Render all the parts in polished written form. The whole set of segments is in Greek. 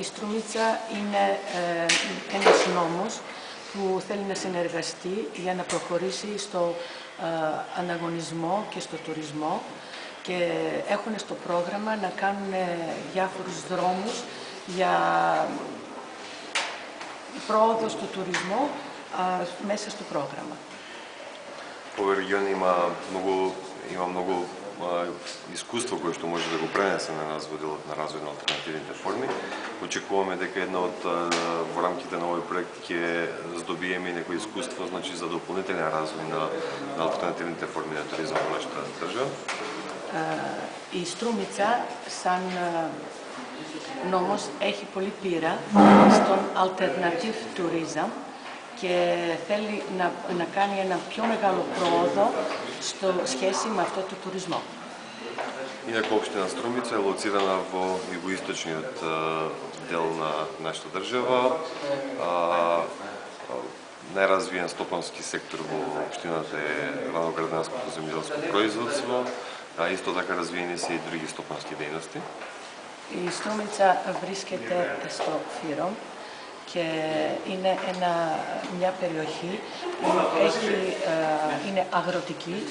Η Στρούμιτσα είναι ένας νόμος που θέλει να συνεργαστεί για να προχωρήσει στο ανταγωνισμό και στο τουρισμό και έχουν στο πρόγραμμα να κάνουν διάφορους δρόμους για πρόοδο στο τουρισμό μέσα στο πρόγραμμα. Овој регион има многу искуство кое што може да го пренесе на делот на развој на алтернативните форми. Очекуваме дека една од во рамките на овој проект ќе здобиеме и некој искуство, значи за дополнителен развој на алтернативните форми на туризам во нашата држава. Η Στρούμιτσα σαν νόμος έχει πολύ πείρα στον alternative tourism και θέλει να κάνει ένα πιο μεγάλο πρόοδο στο σχέση με αυτό το τουρισμό. Инаку општина Струмица е лоцирана во југоисточниот дел на нашата држава. Најразвиен стопански сектор во општината е ранограданското земјоделско производство, а исто така развиени се и други стопански дејности. Η Στρούμιτσα βρίσκεται στο Φύρομ και είναι μια περιοχή που είναι αγροτική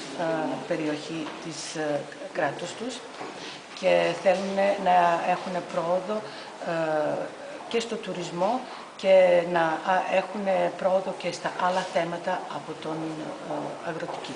περιοχή της κράτους τους και θέλουν να έχουν πρόοδο και στο τουρισμό και να έχουν πρόοδο και στα άλλα θέματα από τον αγροτική.